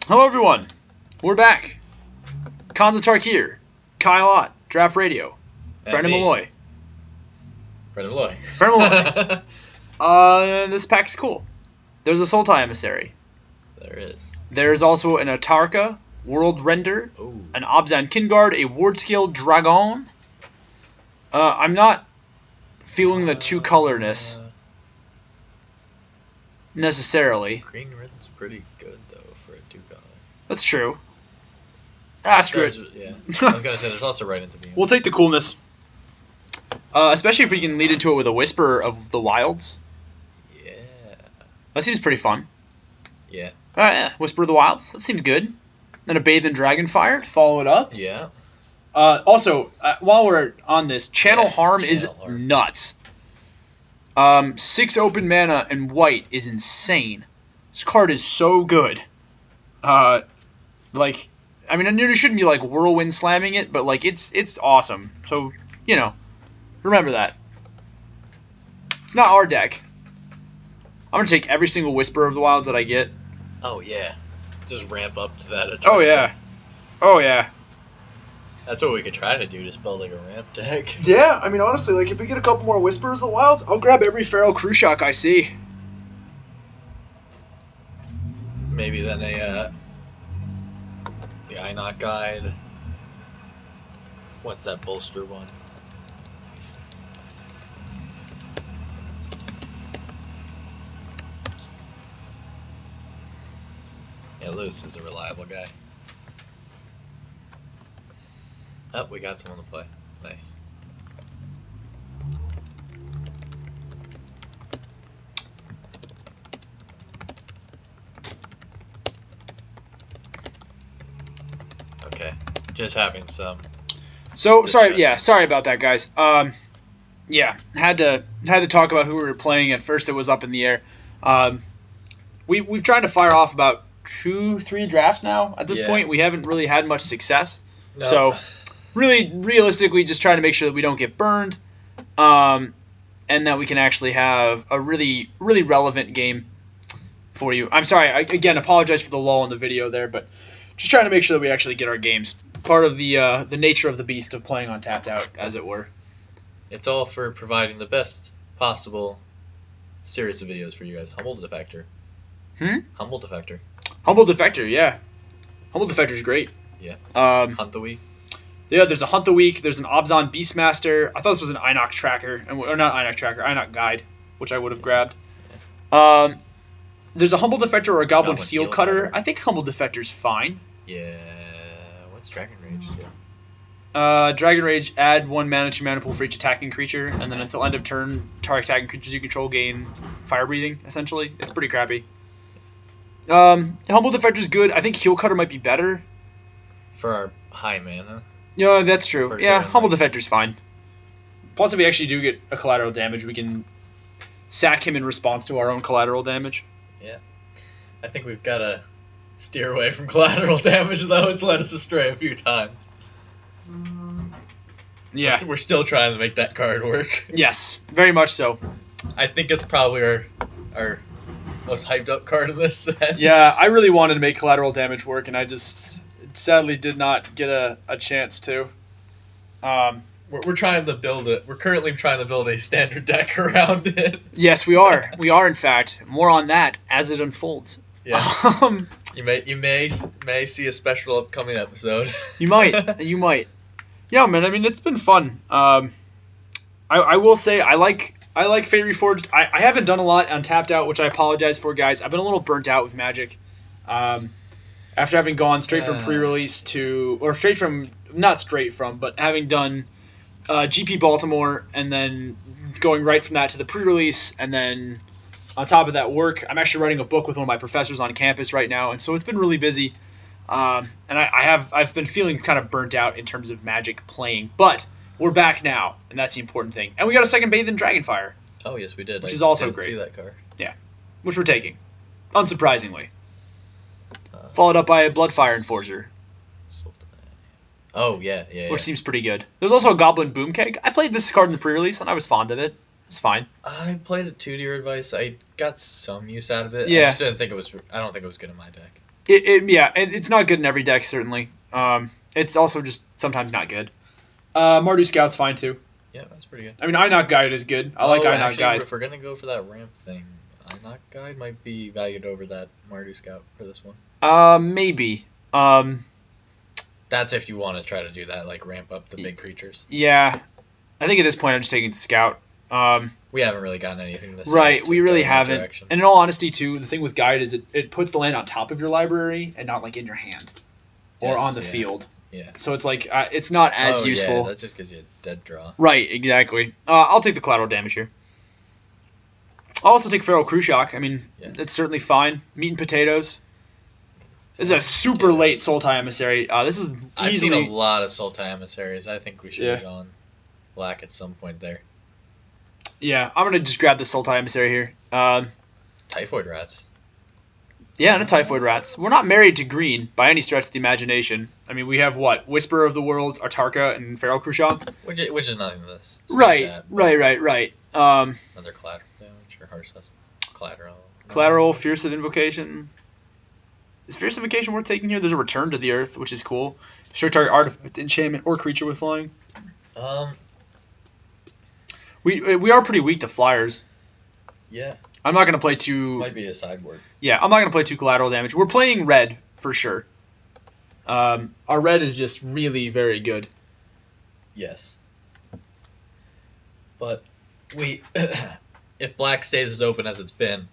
Hello, everyone. We're back. Konzatark here. Kyle Ott, Draftradio. Brendan Molloy. Brendan Molloy. Brendan Molloy. This pack's cool. There's a Sultai Emissary. There is. There's also an Atarka, World Render, Ooh. an Obzan Kingard, a Ward Scale Dragon. I'm not feeling the two-colorness necessarily. Green red's pretty good, though, for a two-color. That's true. Ah, screw it. Yeah. I was going to say, there's also right into being. We'll take the coolness. Especially if we can lead into it with a Whisper of the Wilds. Yeah. That seems pretty fun. Yeah. Yeah, Whisper of the Wilds. That seems good. Then a Bathe in Dragonfire to follow it up. Yeah. Also, while we're on this, Channel Harm is Harm. nuts. 6 open mana and white is insane. This card is so good. There shouldn't be like whirlwind slamming it, but like it's awesome. So, remember that. It's not our deck. I'm gonna take every single Whisper of the Wilds that I get. Oh, yeah. Just ramp up to that. Oh, yeah. Oh, yeah. That's what we could try to do, just build like a ramp deck. Yeah, I mean, honestly, like, if we get a couple more Whispers of the Wilds, I'll grab every Feral Cruciak I see. Maybe then the Einok Guide. What's that bolster one? Yeah, Lewis is a reliable guy. Oh, we got someone to play. Nice. Okay, just having some. So sorry about that, guys. Yeah, had to talk about who we were playing. At first, it was up in the air. We've tried to fire off about 2-3 drafts now. At this point, we haven't really had much success. No. So, really, realistically, just trying to make sure that we don't get burned, and that we can actually have a really, really relevant game for you. I'm sorry, I again apologize for the lull in the video there, but just trying to make sure that we actually get our games. Part of the nature of the beast of playing on Tapped Out, as it were. It's all for providing the best possible series of videos for you guys. Humble Defector. Humble Defector. Humble Defector, yeah. Humble Defector is great. Yeah. Hunt the Week. Yeah, there's a Hunt the Week. There's an Obzan Beastmaster. I thought this was an Einok Tracker, or not Einok Tracker, Einok Guide, which I would have grabbed. There's a Humble Defector or a Goblin Heel Cutter. I think Humble Defector's fine. Yeah. What's Dragon Rage do? Dragon Rage, add 1 mana to mana pool for each attacking creature, and then until end of turn, target attacking creatures you control gain fire breathing, essentially. It's pretty crappy. Humble Defector's good. I think Heel Cutter might be better. For our high mana. Yeah, that's true. Yeah, Humble Defector's fine. Plus, if we actually do get a collateral damage, we can sack him in response to our own collateral damage. Yeah. I think we've got to steer away from collateral damage, though. It's led us astray a few times. Yeah. We're still trying to make that card work. Yes, very much so. I think it's probably our most hyped up card in this set. Yeah, I really wanted to make collateral damage work, and I just sadly did not get a chance to. We're trying to build it. We're currently trying to build a standard deck around it. Yes, we are. We are, in fact. More on that as it unfolds. Yeah. You may see a special upcoming episode. You might. You might. Yeah, man. I mean, it's been fun. I will say I like Fate Reforged. I haven't done a lot on Tapped Out, which I apologize for, guys. I've been a little burnt out with Magic. After having gone straight from pre-release to, or straight from, not straight from, but having done GP Baltimore and then going right from that to the pre-release, and then on top of that work, I'm actually writing a book with one of my professors on campus right now, and so it's been really busy. And I've been feeling kind of burnt out in terms of Magic playing, but we're back now, and that's the important thing. And we got a second Bathe in Dragonfire. Oh yes, we did. Which is also great. See that card? Yeah, which we're taking, unsurprisingly. Followed up by a Bloodfire Enforcer. Oh yeah. Which seems pretty good. There's also a Goblin Boomkeg. I played this card in the pre-release, and I was fond of it. It's fine. I played it to your advice. I got some use out of it. Yeah. I just didn't think it was. I don't think it was good in my deck. It's not good in every deck, certainly. It's also just sometimes not good. Mardu Scout's fine, too. Yeah, that's pretty good. I mean, Eye Knock Guide is good. I like Eye Knock Guide. If we're going to go for that ramp thing, Eye Knock Guide might be valued over that Mardu Scout for this one. Maybe. That's if you want to try to do that, like ramp up the big creatures. Yeah. I think at this point I'm just taking the Scout. We haven't really gotten anything this right, we really haven't. And in all honesty, too, the thing with Guide is it puts the land on top of your library and not like in your hand or on the field. Yeah. So it's like it's not as useful. Yeah, that just gives you a dead draw. Right, exactly. I'll take the collateral damage here. I'll also take Feral Cruciak. I mean, it's certainly fine. Meat and potatoes. This is a super late Sultai Emissary. This is easily... I've seen a lot of Sultai Emissaries. I think we should be on black at some point there. Yeah, I'm going to just grab the Sultai Emissary here. Typhoid Rats. Yeah, and a Typhoid Rats. We're not married to green by any stretch of the imagination. I mean, we have what? Whisperer of the Worlds, Artarka, and Feral Cruciak? Which is nothing to this. Right. Another collateral damage or harsh stuff. Collateral. Collateral, Fierce of Invocation. Is Fierce Invocation worth taking here? There's a Return to the Earth, which is cool. Destroy target artifact, enchantment, or creature with flying. We are pretty weak to flyers. Yeah. I'm not going to play two... Might be a sideboard. Yeah, I'm not going to play two collateral damage. We're playing red, for sure. Our red is just really very good. Yes. But if black stays as open as it's been,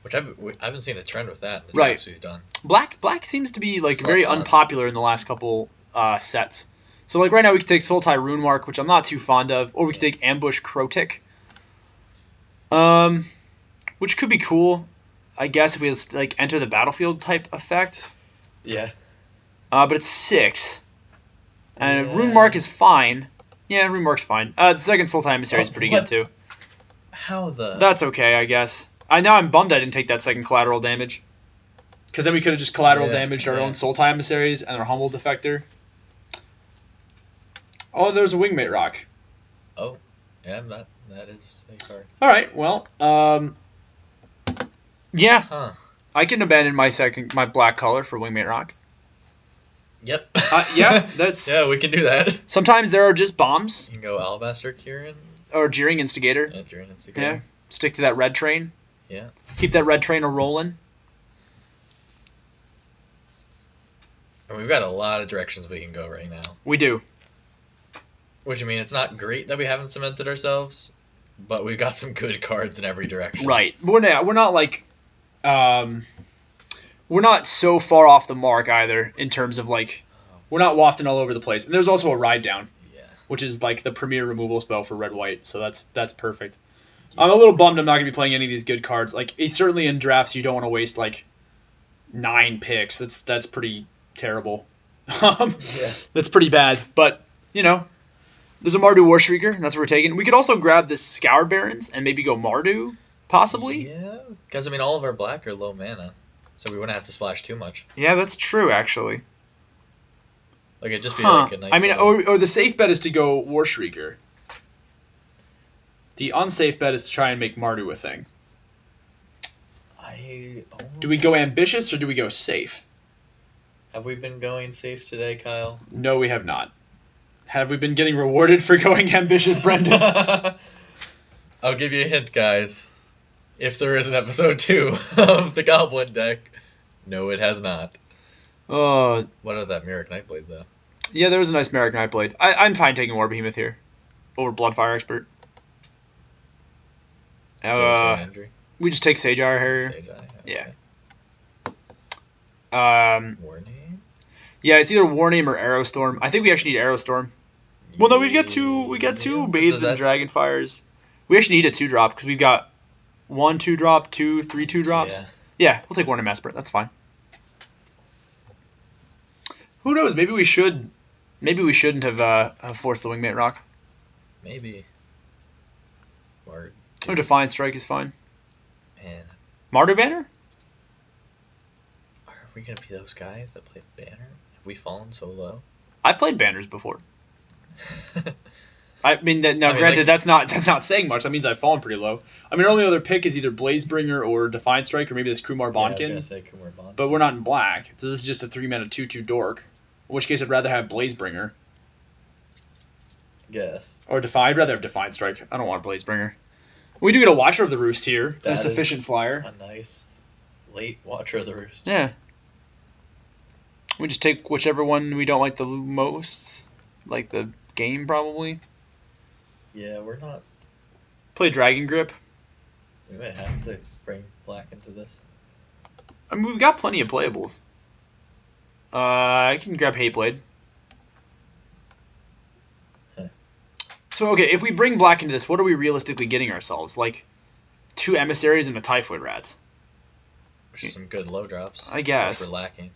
which I haven't seen a trend with that in the drafts we've done. Black seems to be like very unpopular in the last couple sets. So like right now we could take Sultai Runemark, which I'm not too fond of, or we could take Ambush Krotik. Which could be cool, I guess, if we like enter the battlefield type effect. Yeah. But it's 6. And Runemark is fine. Yeah, Runemark's fine. The second Sultai Emissary is pretty good too. How the... That's okay, I guess. Now I'm bummed I didn't take that second collateral damage. Because then we could have just collateral damaged our own Sultai Emissaries and our Humble Defector. Oh, there's a Wingmate Rock. Oh, yeah, that is a card. All right, well, yeah, I can abandon my black color for Wingmate Rock. Yep. That's we can do that. Sometimes there are just bombs. You can go Alabaster Kieran. Or Jeering Instigator. Yeah, Jeering Instigator. Yeah, stick to that red train. Yeah. Keep that red train a-rolling. And we've got a lot of directions we can go right now. We do. Which, I mean, it's not great that we haven't cemented ourselves, but we've got some good cards in every direction. Right. We're not like... we're not so far off the mark either in terms of, like... We're not wafting all over the place. And there's also a Ride Down, which is, like, the premier removal spell for red-white, so that's perfect. Yeah. I'm a little bummed I'm not going to be playing any of these good cards. Like, certainly in drafts you don't want to waste, like, 9 picks. That's pretty terrible. That's pretty bad. But, you know... There's a Mardu Warshrieker, and that's what we're taking. We could also grab this Scour Barons and maybe go Mardu, possibly. Yeah, because, I mean, all of our black are low mana, so we wouldn't have to splash too much. Yeah, that's true, actually. Like, it'd just be like a nice... I mean, or the safe bet is to go Warshrieker. The unsafe bet is to try and make Mardu a thing. Do we go ambitious, or do we go safe? Have we been going safe today, Kyle? No, we have not. Have we been getting rewarded for going ambitious, Brendan? I'll give you a hint, guys. If there is an episode 2 of the Goblin deck, no, it has not. What of that Merrick Nightblade, though? Yeah, there was a nice Merrick Nightblade. I'm fine taking War Behemoth here over Bloodfire Expert. We just take Sagear here. Okay. Yeah. Warning? Yeah, it's either Warname or Arrowstorm. I think we actually need Arrowstorm. Well, no, we got two Bathed in Dragonfires. We actually need a 2-drop because we've got 1 2-drop, 2 3 2-drops. Yeah, we'll take Warname Aspirant. That's fine. Who knows? Maybe we shouldn't have forced the Wingmate Rock. Maybe. Or Defiant Strike is fine. Man. Mardu Banner? Are we gonna be those guys that play Banner? Have we fallen so low? I've played Banners before. I mean, granted, that's not saying much. That means I've fallen pretty low. I mean, our only other pick is either Blazebringer or Defiant Strike, or maybe this Kumar Bonkin. Yeah, I was going to say Kumar Bonkin. But we're not in black, so this is just a 3-mana 2/2 dork. In which case, I'd rather have Blazebringer. Yes. Or I'd rather have Defiant Strike. I don't want Blazebringer. We do get a Watcher of the Roost here. That Nice efficient flyer. A nice late Watcher of the Roost. Yeah. We just take whichever one we don't like the most. Like the game, probably. Yeah, we're not... Play Dragon Grip. We might have to bring black into this. I mean, we've got plenty of playables. I can grab Hateblade. Huh. So, okay, if we bring black into this, what are we realistically getting ourselves? Like, 2 Emissaries and a Typhoid Rats. Which is some good low drops. I guess. Which we're lacking.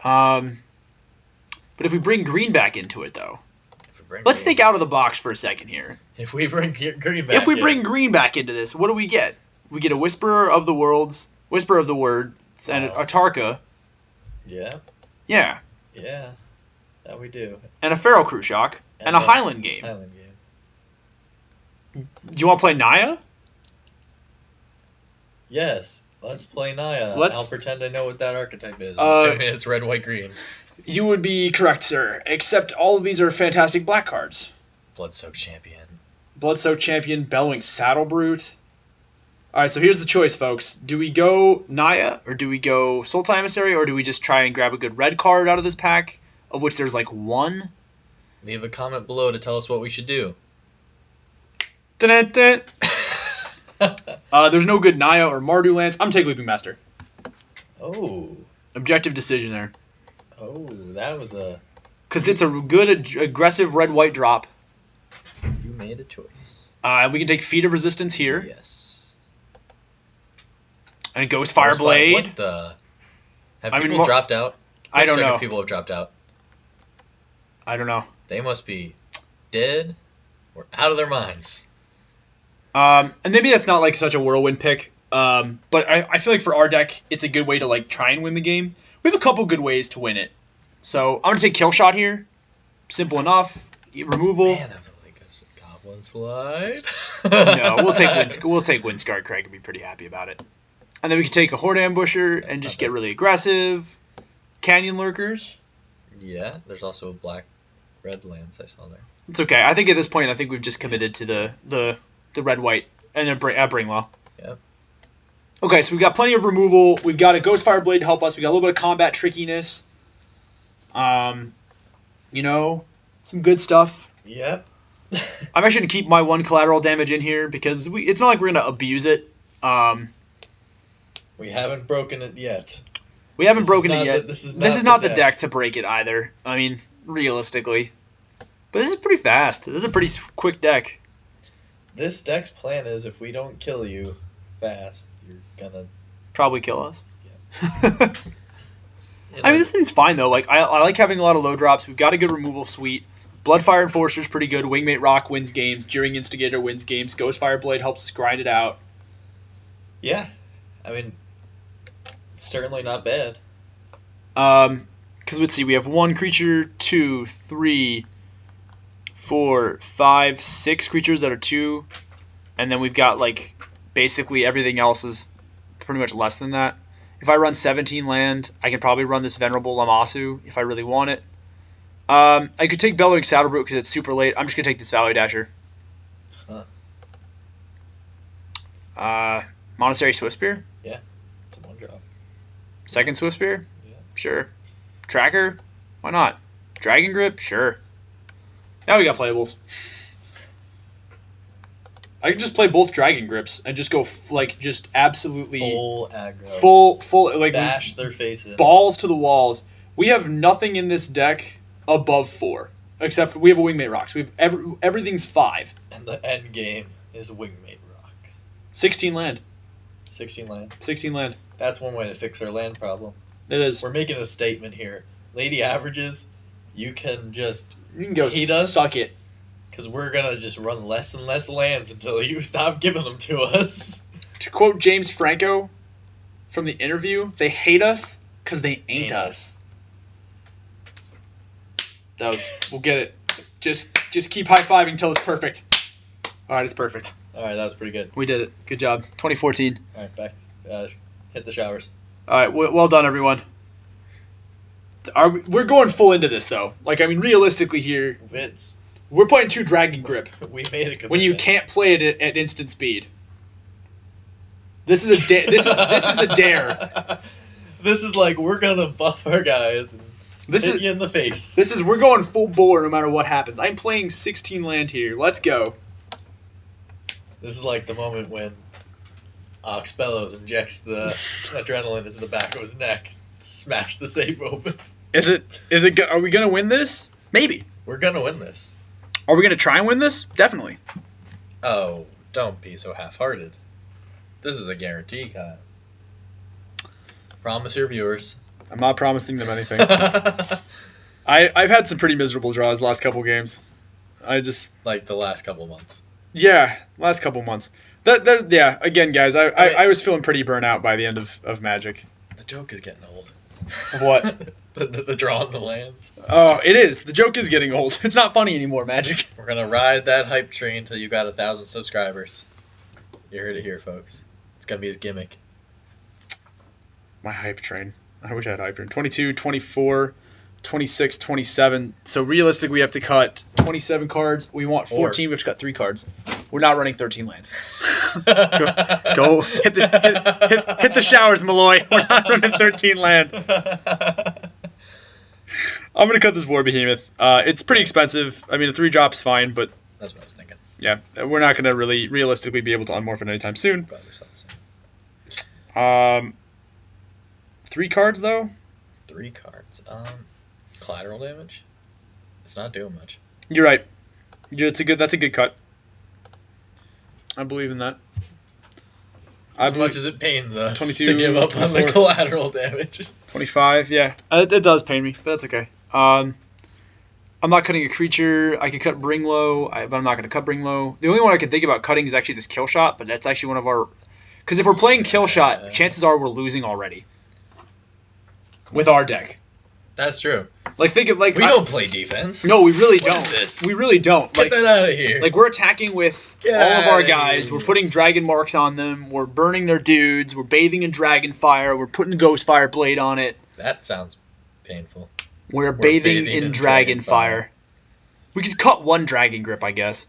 But if we bring green back into it, though... Let's think out of the box for a second here. If we bring green back If we bring green back into this, what do we get? We get a Whisperer of the Words, Whisper of the Words, and a Tarka. Yeah. Yeah. Yeah. That we do. And a Feral Crew Shock. And a Highland Game. Highland Game. Do you want to play Naya? Yes. Let's play Naya. I'll pretend I know what that archetype is. I'm assuming it's red, white, green. You would be correct, sir. Except all of these are fantastic black cards. Bloodsoaked Champion. Bloodsoaked Champion, Bellowing Saddle Brute. Alright, so here's the choice, folks. Do we go Naya, or do we go Sultai Emissary, or do we just try and grab a good red card out of this pack, of which there's like 1? Leave a comment below to tell us what we should do. Dun-dun-dun. There's no good Naya or Mardu lands. I'm taking Weeping Master. Oh. Objective decision there. Oh, that was a... Because it's a good, aggressive red-white drop. You made a choice. We can take Feat of Resistance here. Yes. And Ghost Fireblade. What the... Have people dropped out? I don't know. People have dropped out. I don't know. They must be dead or out of their minds. And maybe that's not like such a whirlwind pick. But I feel like for our deck, it's a good way to like try and win the game. We have a couple good ways to win it. So I'm going to take Kill Shot here. Simple enough. Removal. Man, that was like a Goblin Slide. No, we'll take Windscarred Craig and be pretty happy about it. And then we can take a Horde Ambusher and just get really aggressive. Canyon Lurkers. Yeah, there's also black-red lands I saw there. It's okay. I think at this point, I think we've just committed to the red-white and a Bringwell. Yep. Okay, so we've got plenty of removal. We've got a Ghost Fireblade to help us. We got a little bit of combat trickiness. You know, some good stuff. Yep. I'm actually going to keep my 1 collateral damage in here because it's not like we're going to abuse it. We haven't broken it yet. We haven't broken it yet. This is not the deck to break it either. I mean, realistically. But this is pretty fast. This is a pretty quick deck. This deck's plan is if we don't kill you fast, you're gonna... Probably kill us. Yeah. I mean, this thing's fine, though. Like I like having a lot of low drops. We've got a good removal suite. Bloodfire Enforcer's pretty good. Wingmate Rock wins games. Jeering Instigator wins games. Ghost Fireblade helps us grind it out. Yeah. I mean, it's certainly not bad. Because let's see. We have 1 creature, 2, 3, 4, 5, 6 creatures that are 2. And then we've got, like, basically everything else is pretty much less than that. If I run 17 land, I can probably run this Venerable Lammasu if I really want it. I could take Bellowing Saddlebrute because it's super late. I'm just going to take this Valley Dasher. Huh. Monastery Swiftspear? Yeah, it's a 1-drop. Second Swiftspear? Yeah. Sure. Tracker? Why not? Dragon Grip? Sure. Now we got playables. I can just play both Dragon Grips and just go just absolutely full aggro. Full like bash their faces. Balls to the walls. We have nothing in this deck above 4, except for we have a Wingmate Rocks. We have everything's 5. And the end game is Wingmate Rocks. 16 land. 16 land. 16 land. That's one way to fix our land problem. It is. We're making a statement here. Lady Averages, you can go heat us. Suck it. Because we're going to just run less and less lands until you stop giving them to us. To quote James Franco from the interview, they hate us because they ain't us. We'll get it. Just keep high-fiving until it's perfect. All right, it's perfect. All right, that was pretty good. We did it. Good job. 2014. All right, back. Hit the showers. All right, well done, everyone. We're going full into this, though. Like, I mean, realistically here, we're playing 2 Dragon Grip. We made a commitment. When you can't play it at instant speed. This is a dare. This is like, we're gonna buff our guys and hit you in the face. We're going full bore no matter what happens. I'm playing 16 land here. Let's go. This is like the moment when Ox Bellows injects the adrenaline into the back of his neck, smash the safe open. Are we gonna win this? Maybe. We're gonna win this. Are we gonna try and win this? Definitely. Oh, don't be so half-hearted. This is a guarantee, Kyle. Promise your viewers. I'm not promising them anything. I've had some pretty miserable draws the last couple games. Like the last couple months. Yeah, last couple months. Yeah, again, guys, I was feeling pretty burnt out by the end of Magic. The joke is getting old. What? the draw on the lands. Oh, it is. The joke is getting old. It's not funny anymore, Magic. We're going to ride that hype train until you got 1,000 subscribers. You heard it here, folks. It's going to be his gimmick. My hype train. I wish I had hype train. 22, 24, 26, 27. So realistically, we have to cut 27 cards. We want 14. We have to cut 3 cards. We're not running 13 land. go hit the showers, Molloy. We're not running 13 land. I'm going to cut this War Behemoth. It's pretty expensive. I mean, a 3-drop is fine, but... That's what I was thinking. Yeah, we're not going to really realistically be able to unmorph it anytime soon. 3 cards, though? 3 cards. Collateral damage? It's not doing much. You're right. That's a good cut. I believe in that. As much as it pains us 22, to give up 24. On the collateral damage. 25, yeah. It does pain me, but that's okay. I'm not cutting a creature. I could cut Bringlow, but I'm not going to cut Bringlow. The only one I can think about cutting is actually this Kill Shot, but that's actually one of our... Because if we're playing Kill Shot, chances are we're losing already. With our deck. That's true. Like, think of, like... We don't play defense. No, we really What don't. is this? We really don't. Get that out of here. Like, we're attacking with all of our guys. We're putting dragon marks on them. We're burning their dudes. We're bathing in dragon fire. We're putting ghost fire blade on it. That sounds painful. We're bathing in dragon fire. We could cut 1 dragon grip, I guess.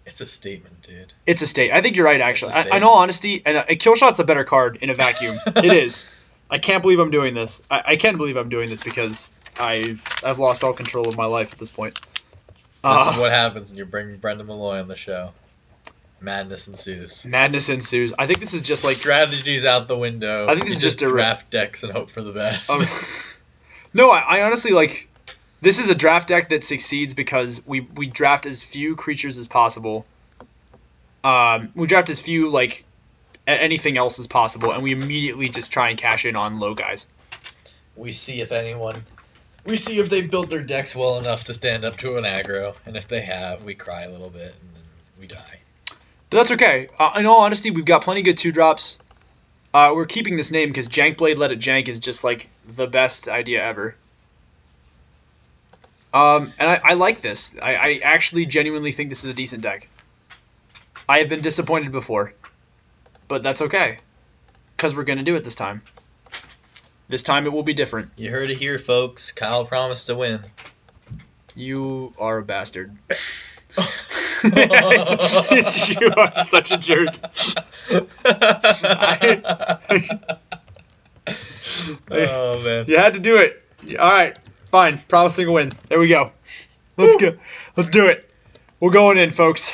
It's a statement, dude. It's a state. I think you're right, actually. In all honesty, and a Kill Shot's a better card in a vacuum. It is. I can't believe I'm doing this. I can't believe I'm doing this because I've lost all control of my life at this point. This is what happens when you bring Brendan Molloy on the show. Madness ensues. Madness ensues. I think this is just like... Strategies out the window. I think this is just a... draft decks and hope for the best. No, I honestly, like... This is a draft deck that succeeds because we draft as few creatures as possible. We draft as few, like... anything else as possible, and we immediately just try and cash in on low guys. We see if they've built their decks well enough to stand up to an aggro, and if they have, we cry a little bit, and then we die. But that's okay. In all honesty, we've got plenty good 2-drops. We're keeping this name because Jankblade Let It Jank is just, like, the best idea ever. And I like this. I actually genuinely think this is a decent deck. I have been disappointed before. But that's okay, because we're going to do it this time. This time it will be different. You heard it here, folks. Kyle promised to win. You are a bastard. You are such a jerk. Oh, man. You had to do it. All right, fine. Promising a win. There we go. Let's go. Let's do it. We're going in, folks.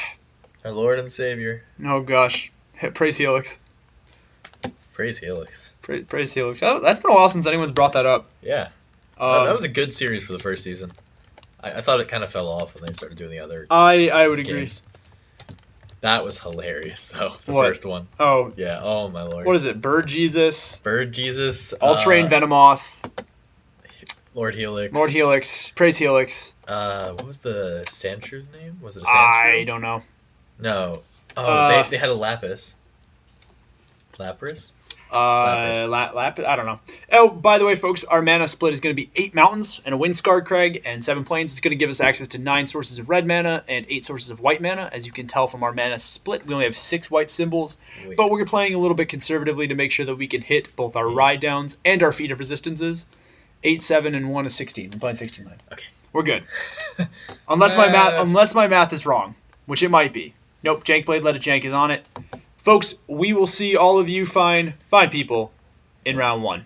Our Lord and Savior. Oh, gosh. Praise Helix. Praise Helix. Praise Helix. That's been a while since anyone's brought that up. Yeah. That was a good series for the first season. I thought it kind of fell off when they started doing the other I would agree. games. That was hilarious, though, the What? first one. Oh. Yeah, oh my lord. What is it? Bird Jesus? Bird Jesus. All-Terrain Venomoth. Lord Helix. Lord Helix. Praise Helix. What was the Sandshrews name? Was it a Sandshrew? I don't know. No. Oh, they had a Lapis. Lapras? I don't know. Oh, by the way, folks, our mana split is going to be 8 mountains and a Windscarred Crag and 7 plains. It's going to give us access to 9 sources of red mana and 8 sources of white mana. As you can tell from our mana split, we only have 6 white symbols, but we're playing a little bit conservatively to make sure that we can hit both our ride downs and our feat of resistances. 8, 7, and 1 is 16. I'm playing 16 land. Okay. We're good. Unless my math is wrong, which it might be. Nope, Jankblade, let it jank is on it. Folks, we will see all of you fine people in round 1.